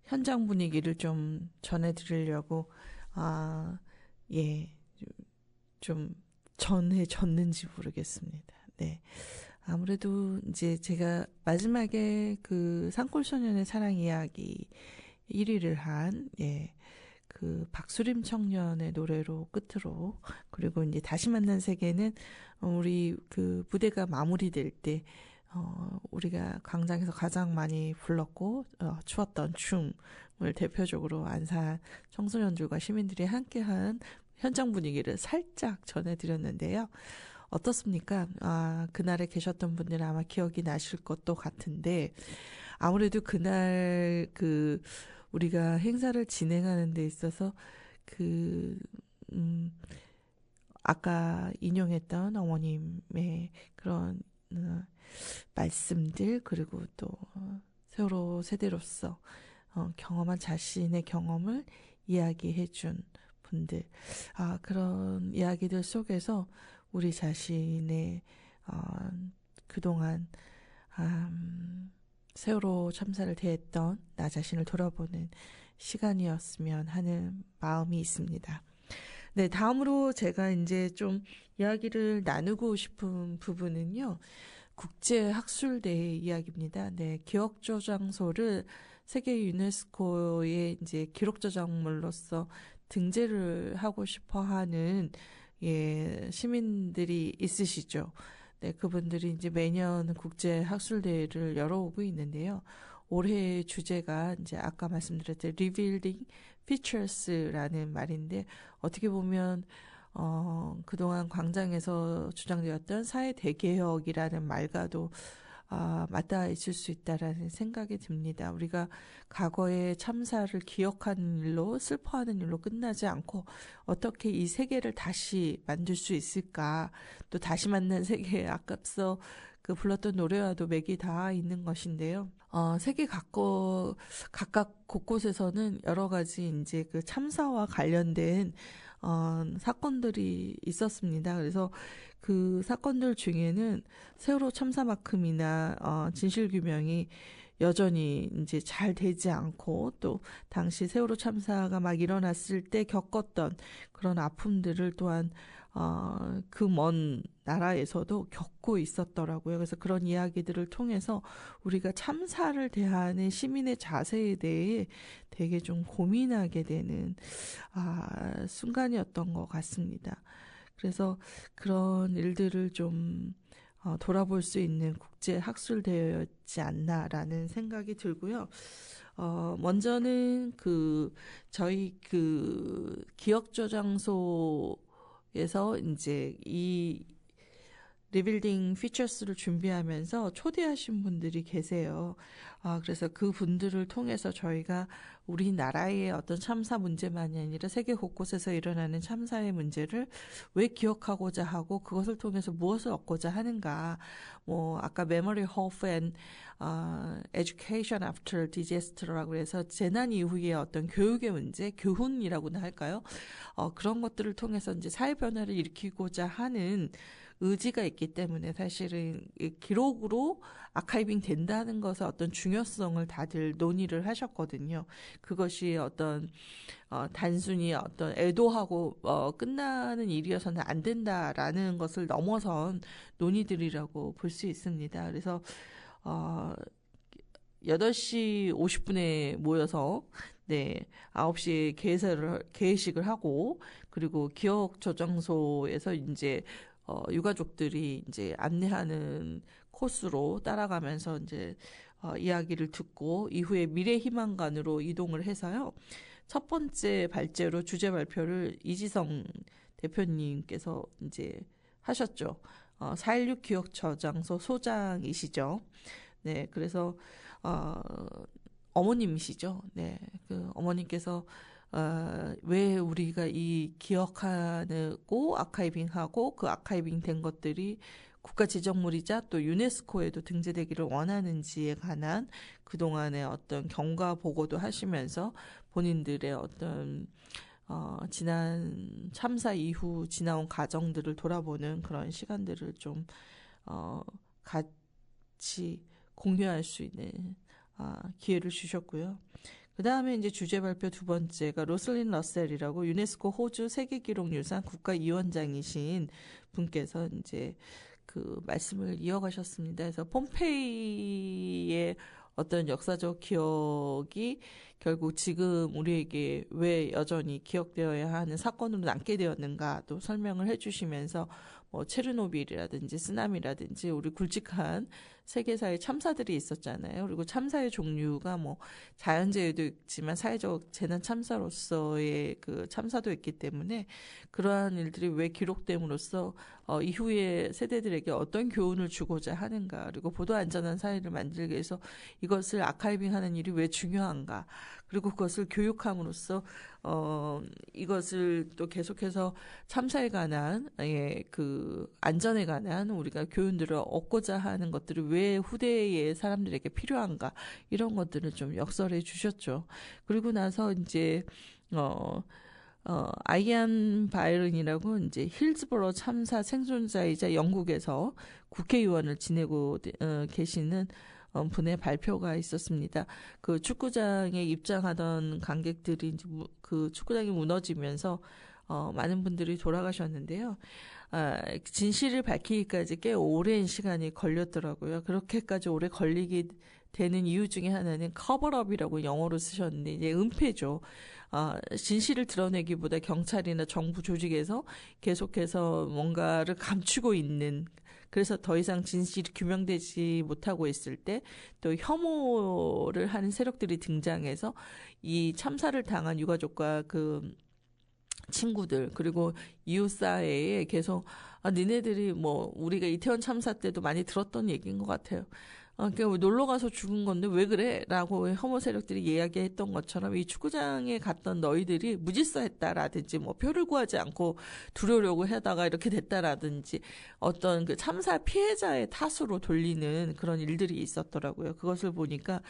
현장 분위기를 좀 전해드리려고, 좀 전해졌는지 모르겠습니다. 네. 아무래도 이제 제가 마지막에 그 산골소년의 사랑 이야기 1위를 한, 그 박수림 청년의 노래로 끝으로, 그리고 이제 다시 만난 세계는 우리 그 무대가 마무리될 때 우리가 광장에서 가장 많이 불렀고 추었던 춤을 대표적으로 안산 청소년들과 시민들이 함께한 현장 분위기를 살짝 전해드렸는데요. 어떻습니까? 그날에 계셨던 분들은 아마 기억이 나실 것도 같은데, 아무래도 그날 우리가 행사를 진행하는 데 있어서 아까 인용했던 어머님의 그런 말씀들, 그리고 또 세월호 세대로서 경험한 자신의 경험을 이야기해준 분들, 그런 이야기들 속에서 우리 자신의 그동안 세월호 참사를 대했던 나 자신을 돌아보는 시간이었으면 하는 마음이 있습니다. 네, 다음으로 제가 이제 좀 이야기를 나누고 싶은 부분은요, 국제학술대의 이야기입니다. 네, 기억저장소를 세계 유네스코의 이제 기록저작물로서 등재를 하고 싶어 하는 시민들이 있으시죠. 네, 그분들이 이제 매년 국제학술대회를 열어오고 있는데요. 올해 주제가 이제 아까 말씀드렸던 Revealing Features라는 말인데, 어떻게 보면 그동안 광장에서 주장되었던 사회 대개혁이라는 말과도 맞닿아 있을 수 있다라는 생각이 듭니다. 우리가 과거의 참사를 기억하는 일로, 슬퍼하는 일로 끝나지 않고 어떻게 이 세계를 다시 만들 수 있을까, 또 다시 만난 세계에 앞서 불렀던 노래와도 맥이 다 있는 것인데요. 세계 각각 곳곳에서는 여러 가지 이제 그 참사와 관련된 사건들이 있었습니다. 그래서 그 사건들 중에는 세월호 참사만큼이나 진실규명이 여전히 이제 잘 되지 않고, 또 당시 세월호 참사가 막 일어났을 때 겪었던 그런 아픔들을 또한 그 먼 나라에서도 겪고 있었더라고요. 그래서 그런 이야기들을 통해서 우리가 참사를 대하는 시민의 자세에 대해 되게 좀 고민하게 되는 순간이었던 것 같습니다. 그래서 그런 일들을 좀 돌아볼 수 있는 국제 학술대회였지 않나라는 생각이 들고요. 먼저는 저희 기억저장소에서 이제 이 리빌딩 피처스를 준비하면서 초대하신 분들이 계세요. 그래서 그 분들을 통해서 저희가 우리나라의 어떤 참사 문제만이 아니라 세계 곳곳에서 일어나는 참사의 문제를 왜 기억하고자 하고 그것을 통해서 무엇을 얻고자 하는가. 아까 Memory of and Education After Disaster라고 해서 재난 이후의 어떤 교육의 문제, 교훈이라고나 할까요? 그런 것들을 통해서 이제 사회 변화를 일으키고자 하는 의지가 있기 때문에 사실은 기록으로 아카이빙 된다는 것의 어떤 중요성을 다들 논의를 하셨거든요. 그것이 어떤 단순히 어떤 애도하고 끝나는 일이어서는 안 된다라는 것을 넘어선 논의들이라고 볼 수 있습니다. 그래서 8시 50분에 모여서 9시에 개회식을 하고, 그리고 기억 저장소에서 이제 유가족들이 이제 안내하는 코스로 따라가면서 이제 이야기를 듣고 이후에 미래희망관으로 이동을 해서요. 첫 번째 발제로 주제 발표를 이지성 대표님께서 이제 하셨죠. 4.16 기억 저장소 소장이시죠. 네, 그래서 어머님이시죠. 네, 그 어머님께서 왜 우리가 이 기억하고 아카이빙하고 그 아카이빙 된 것들이 국가지정물이자 또 유네스코에도 등재되기를 원하는지에 관한 그동안의 어떤 경과 보고도 하시면서 본인들의 어떤 지난 참사 이후 지나온 과정들을 돌아보는 그런 시간들을 좀 같이 공유할 수 있는 기회를 주셨고요. 그 다음에 이제 주제 발표 두 번째가 로슬린 러셀이라고 유네스코 호주 세계기록유산 국가위원장이신 분께서 이제 그 말씀을 이어가셨습니다. 그래서 폼페이의 어떤 역사적 기억이 결국 지금 우리에게 왜 여전히 기억되어야 하는 사건으로 남게 되었는가도 설명을 해주시면서 체르노빌이라든지 쓰나미라든지 우리 굵직한 세계사의 참사들이 있었잖아요. 그리고 참사의 종류가 뭐 자연재해도 있지만 사회적 재난 참사로서의 그 참사도 있기 때문에 그러한 일들이 왜 기록됨으로써 이후의 세대들에게 어떤 교훈을 주고자 하는가, 그리고 보도 안전한 사회를 만들기 위해서 이것을 아카이빙하는 일이 왜 중요한가, 그리고 그것을 교육함으로써 이것을 또 계속해서 참사에 관한 그 안전에 관한 우리가 교훈들을 얻고자 하는 것들이 왜 후대의 사람들에게 필요한가, 이런 것들을 좀 역설해 주셨죠. 그리고 나서 이제 아이안 바이런이라고 이제 힐즈보로 참사 생존자이자 영국에서 국회의원을 지내고 계시는 분의 발표가 있었습니다. 그 축구장에 입장하던 관객들이 이제 그 축구장이 무너지면서 많은 분들이 돌아가셨는데요. 진실을 밝히기까지 꽤 오랜 시간이 걸렸더라고요. 그렇게까지 오래 걸리게 되는 이유 중에 하나는 커버업이라고 영어로 쓰셨는데 이제 은폐죠. 진실을 드러내기보다 경찰이나 정부 조직에서 계속해서 뭔가를 감추고 있는, 그래서 더 이상 진실이 규명되지 못하고 있을 때 또 혐오를 하는 세력들이 등장해서 이 참사를 당한 유가족과 그 친구들, 그리고 이웃 사회에 계속 니네들이 뭐 우리가 이태원 참사 때도 많이 들었던 얘기인 것 같아요. 그러니까 놀러 가서 죽은 건데 왜 그래? 라고 혐오 세력들이 이야기했던 것처럼 이 축구장에 갔던 너희들이 무질서했다라든지 뭐 표를 구하지 않고 들어오려고 하다가 이렇게 됐다라든지 어떤 그 참사 피해자의 탓으로 돌리는 그런 일들이 있었더라고요. 그것을 보니까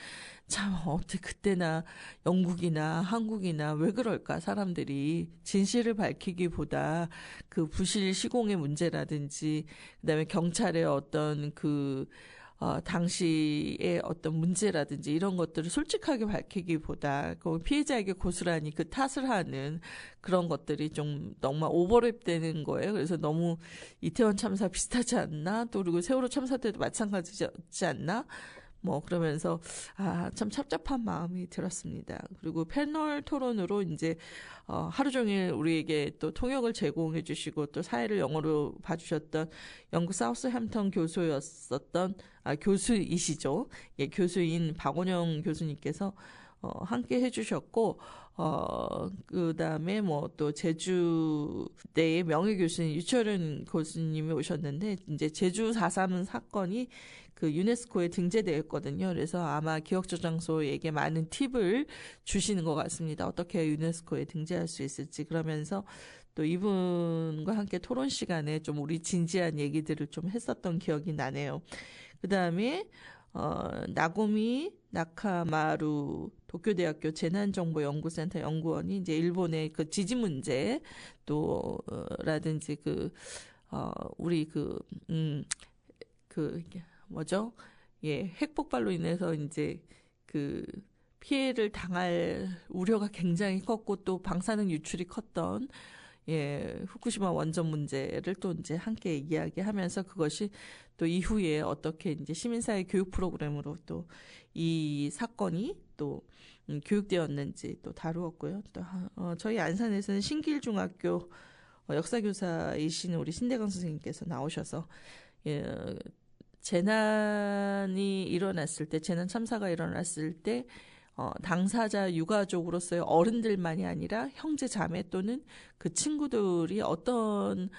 참 어떻게 그때나 영국이나 한국이나 왜 그럴까, 사람들이 진실을 밝히기보다 그 부실 시공의 문제라든지 그다음에 경찰의 어떤 그 당시의 어떤 문제라든지 이런 것들을 솔직하게 밝히기보다 그 피해자에게 고스란히 그 탓을 하는 그런 것들이 좀 너무 오버랩되는 거예요. 그래서 너무 이태원 참사 비슷하지 않나? 또 그리고 세월호 참사 때도 마찬가지지 않나? 뭐 그러면서 참 찹찹한 마음이 들었습니다. 그리고 패널 토론으로 이제 하루 종일 우리에게 또 통역을 제공해 주시고 또 사회를 영어로 봐주셨던 영국 사우스햄턴 교수였었던 교수이시죠. 예, 교수인 박원영 교수님께서 함께 해주셨고, 그 다음에 뭐 또 제주대의 명예교수님 유철은 교수님이 오셨는데, 이제 제주 4.3 사건이 그 유네스코에 등재되었거든요. 그래서 아마 기억저장소에게 많은 팁을 주시는 것 같습니다. 어떻게 유네스코에 등재할 수 있을지. 그러면서 또 이분과 함께 토론 시간에 좀 우리 진지한 얘기들을 좀 했었던 기억이 나네요. 그 다음에 나고미 나카마루 도쿄대학교 재난정보연구센터 연구원이 이제 일본의 그 지진 문제 또 라든지 우리 뭐죠? 예, 핵폭발로 인해서 이제 그 피해를 당할 우려가 굉장히 컸고 또 방사능 유출이 컸던 후쿠시마 원전 문제를 또 이제 함께 이야기하면서 그것이 또 이후에 어떻게 이제 시민사회 교육 프로그램으로 또 이 사건이 또 교육되었는지 또 다루었고요. 또 저희 안산에서는 신길중학교 역사교사이신 우리 신대강 선생님께서 나오셔서 재난이 일어났을 때, 재난 참사가 일어났을 때 당사자 유가족으로서의 어른들만이 아니라 형제 자매 또는 그 친구들이 어떤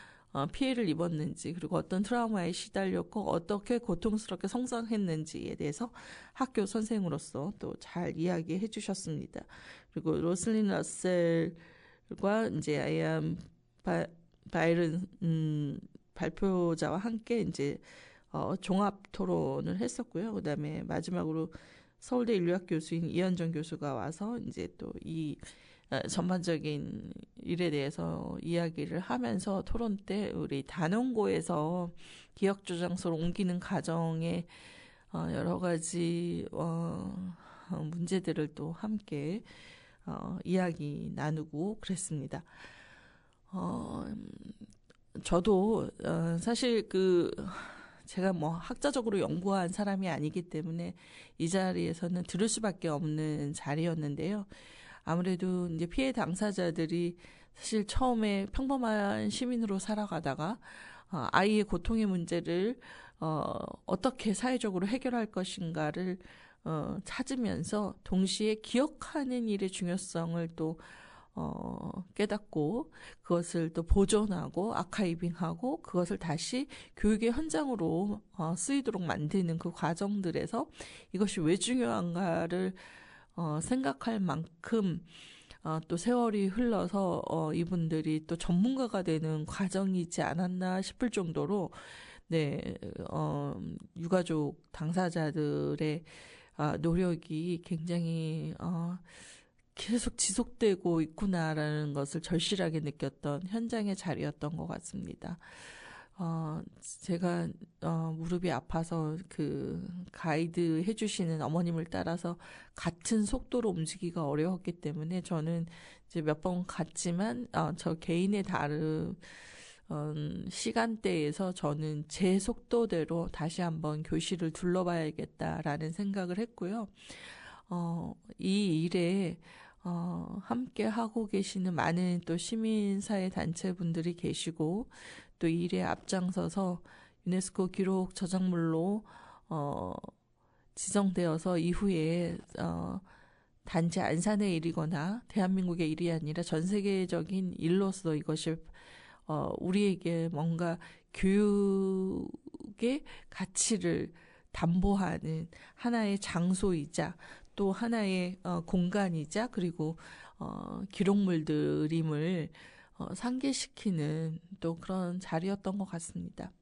피해를 입었는지, 그리고 어떤 트라우마에 시달렸고 어떻게 고통스럽게 성장했는지에 대해서 학교 선생으로서 또 잘 이야기해 주셨습니다. 그리고 로슬린 러셀과 이제 아이안 바이런 발표자와 함께 이제 종합 토론을 했었고요. 그다음에 마지막으로 서울대 인류학 교수인 이현정 교수가 와서 이제 또 이 전반적인 일에 대해서 이야기를 하면서 토론 때 우리 단원고에서 기억저장소로 옮기는 과정에 여러 가지 문제들을 또 함께 이야기 나누고 그랬습니다. 저도 사실 제가 뭐 학자적으로 연구한 사람이 아니기 때문에 이 자리에서는 들을 수밖에 없는 자리였는데요. 아무래도 이제 피해 당사자들이 사실 처음에 평범한 시민으로 살아가다가 아이의 고통의 문제를 어떻게 사회적으로 해결할 것인가를 찾으면서 동시에 기억하는 일의 중요성을 또 깨닫고 그것을 또 보존하고 아카이빙하고 그것을 다시 교육의 현장으로 쓰이도록 만드는 그 과정들에서 이것이 왜 중요한가를 생각할 만큼 또 세월이 흘러서 이분들이 또 전문가가 되는 과정이지 않았나 싶을 정도로 네, 유가족 당사자들의 노력이 굉장히 계속 지속되고 있구나라는 것을 절실하게 느꼈던 현장의 자리였던 것 같습니다. 제가 무릎이 아파서 그 가이드 해주시는 어머님을 따라서 같은 속도로 움직이기가 어려웠기 때문에 저는 이제 몇 번 갔지만 저 개인의 다른 시간대에서 저는 제 속도대로 다시 한번 교실을 둘러봐야겠다라는 생각을 했고요. 이 일에 함께 하고 계시는 많은 또 시민사회 단체분들이 계시고 또 이 일에 앞장서서 유네스코 기록 저작물로 지정되어서 이후에 단지 안산의 일이거나 대한민국의 일이 아니라 전 세계적인 일로서 이것이 우리에게 뭔가 교육의 가치를 담보하는 하나의 장소이자 또 하나의 공간이자 그리고 기록물들임을 상기시키는 또 그런 자리였던 것 같습니다.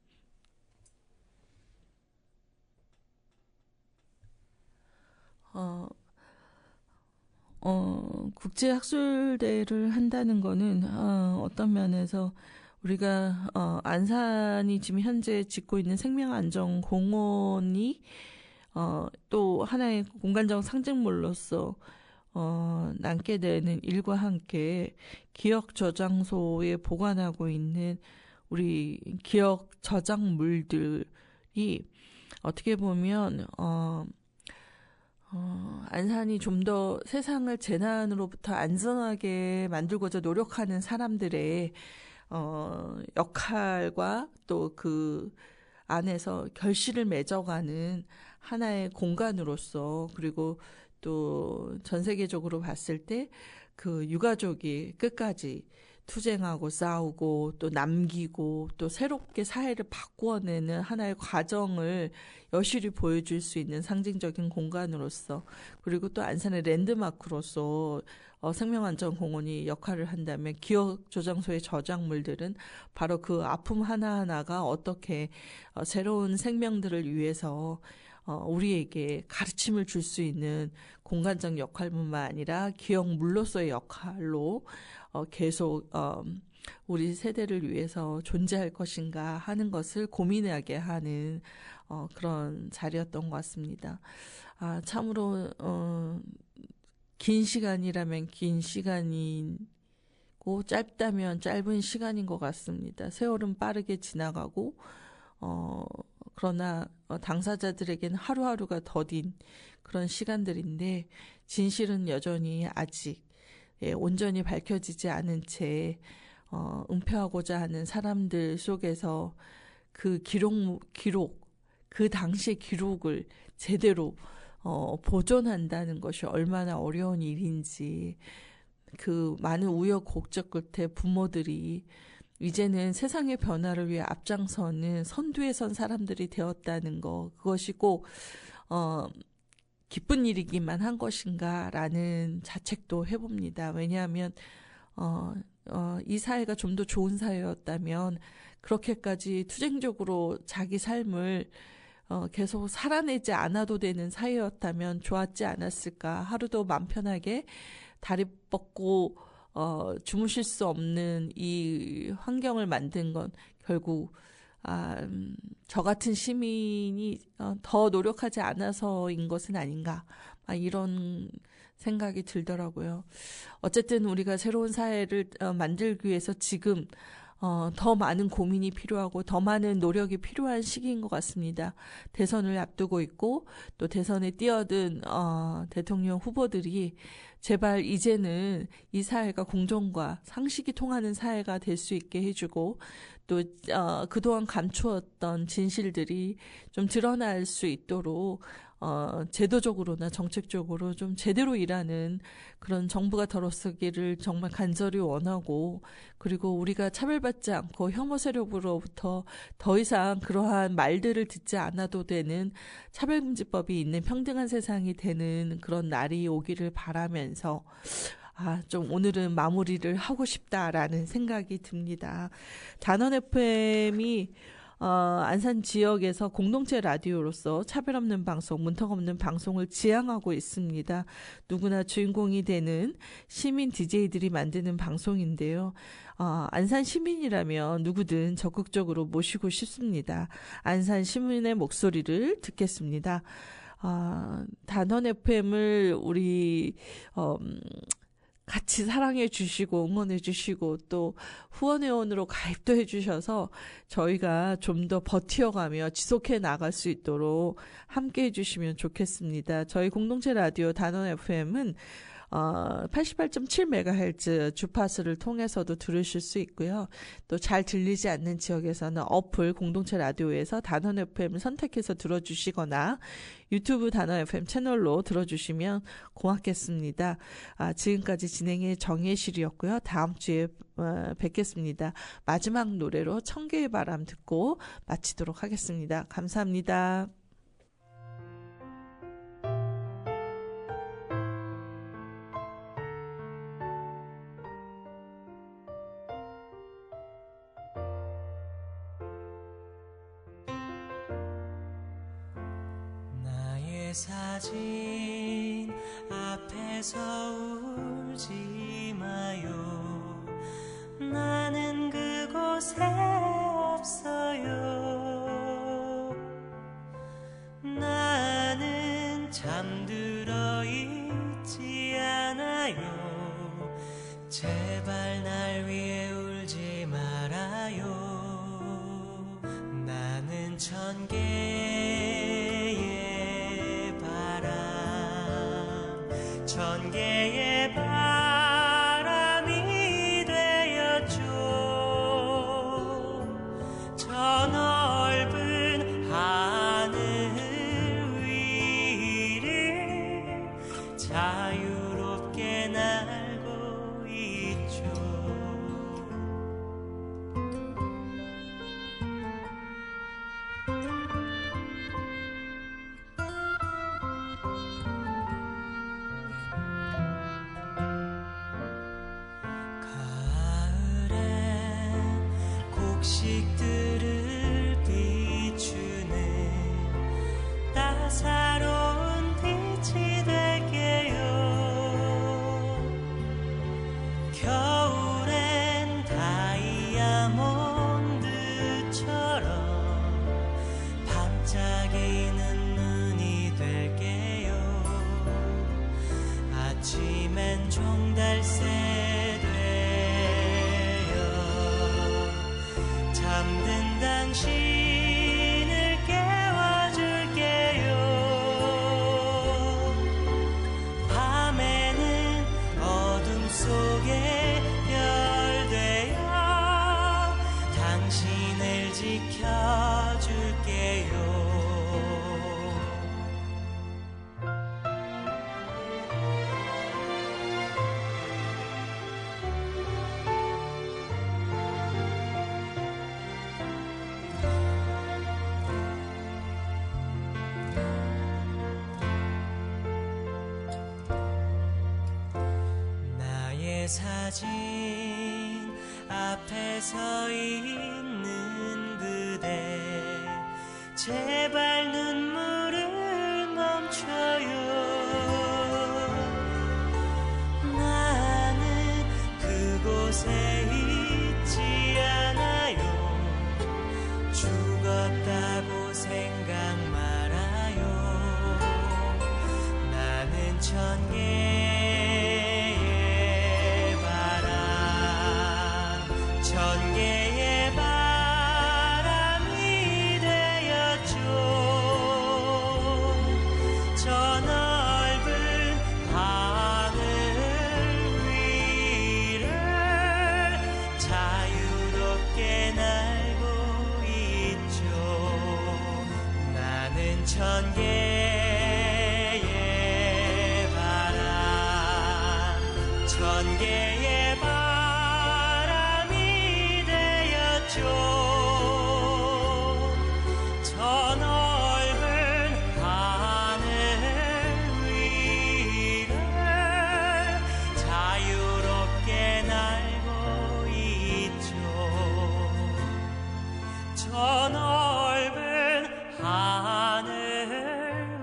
국제학술대회를 한다는 거는 어떤 면에서 우리가 안산이 지금 현재 짓고 있는 생명안전공원이 또 하나의 공간적 상징물로서 남게 되는 일과 함께 기억 저장소에 보관하고 있는 우리 기억 저작물들이 어떻게 보면 안산이 좀 더 세상을 재난으로부터 안전하게 만들고자 노력하는 사람들의 역할과 또 그 안에서 결실을 맺어가는 하나의 공간으로서 그리고 또 전 세계적으로 봤을 때 그 유가족이 끝까지 투쟁하고 싸우고 또 남기고 또 새롭게 사회를 바꾸어내는 하나의 과정을 여실히 보여줄 수 있는 상징적인 공간으로서 그리고 또 안산의 랜드마크로서 생명안전공원이 역할을 한다면 기억 저장소의 저작물들은 바로 그 아픔 하나하나가 어떻게 새로운 생명들을 위해서 우리에게 가르침을 줄 수 있는 공간적 역할뿐만 아니라 기억물로서의 역할로 계속 우리 세대를 위해서 존재할 것인가 하는 것을 고민하게 하는 그런 자리였던 것 같습니다. 참으로 긴 시간이라면 긴 시간이고 짧다면 짧은 시간인 것 같습니다. 세월은 빠르게 지나가고 그러나 당사자들에게는 하루하루가 더딘 그런 시간들인데 진실은 여전히 아직 온전히 밝혀지지 않은 채 은폐하고자 하는 사람들 속에서 그 기록 그 당시의 기록을 제대로 보존한다는 것이 얼마나 어려운 일인지 그 많은 우여곡절 끝에 부모들이 이제는 세상의 변화를 위해 앞장서는 선두에 선 사람들이 되었다는 거 그것이 꼭 기쁜 일이기만 한 것인가라는 자책도 해봅니다. 왜냐하면 이 사회가 좀 더 좋은 사회였다면 그렇게까지 투쟁적으로 자기 삶을 계속 살아내지 않아도 되는 사회였다면 좋았지 않았을까. 하루도 맘 편하게 다리 뻗고 주무실 수 없는 이 환경을 만든 건 결국 저 같은 시민이 더 노력하지 않아서인 것은 아닌가 이런 생각이 들더라고요. 어쨌든 우리가 새로운 사회를 만들기 위해서 지금 더 많은 고민이 필요하고 더 많은 노력이 필요한 시기인 것 같습니다. 대선을 앞두고 있고 또 대선에 뛰어든 대통령 후보들이 제발 이제는 이 사회가 공정과 상식이 통하는 사회가 될 수 있게 해주고 또 그동안 감추었던 진실들이 좀 드러날 수 있도록 제도적으로나 정책적으로 좀 제대로 일하는 그런 정부가 들어서기를 정말 간절히 원하고, 그리고 우리가 차별받지 않고 혐오 세력으로부터 더 이상 그러한 말들을 듣지 않아도 되는 차별금지법이 있는 평등한 세상이 되는 그런 날이 오기를 바라면서 좀 오늘은 마무리를 하고 싶다라는 생각이 듭니다. 단원 FM이 안산 지역에서 공동체 라디오로서 차별 없는 방송, 문턱 없는 방송을 지향하고 있습니다. 누구나 주인공이 되는 시민 DJ들이 만드는 방송인데요. 안산 시민이라면 누구든 적극적으로 모시고 싶습니다. 안산 시민의 목소리를 듣겠습니다. 단원 FM을 우리 같이 사랑해 주시고 응원해 주시고 또 후원회원으로 가입도 해 주셔서 저희가 좀 더 버티어가며 지속해 나갈 수 있도록 함께 해 주시면 좋겠습니다. 저희 공동체 라디오 단원 FM은 88.7MHz 주파수를 통해서도 들으실 수 있고요. 또 잘 들리지 않는 지역에서는 어플 공동체 라디오에서 단원 FM을 선택해서 들어주시거나 유튜브 단원 FM 채널로 들어주시면 고맙겠습니다. 지금까지 진행의 정예실이었고요. 다음 주에 뵙겠습니다. 마지막 노래로 청개의 바람 듣고 마치도록 하겠습니다. 감사합니다. 사진 앞에서 울지 마요. 나는 그곳에 없어요. 나는 잠들어 있지 않아요. 제발 날 위해 울지 말아요. 나는 천개의 바람이 되었죠. 저 넓은 하늘 위를 자유롭게 날고 있죠. 곡식들을 비추는 따사로운 빛이 될게요. 겨울엔 다이아몬드처럼 반짝이는 눈이 될게요. 아침엔 종달새 잠든 당신을 깨워줄게요. 밤에는 어둠 속에 별 되어 당신을 지켜줄게요. 사진 앞에 서 있는 그대 제발 눈물을 멈춰요. 나는 그곳에 있지 않아요. 죽었다고 생각 말아요. 나는 천개의 천개의 바람 천개의 바람이 되었죠. 저 넓은 하늘 위를 자유롭게 날고 있죠. 저 넓은 하늘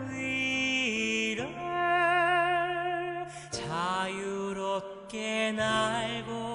위를 자유롭게 날고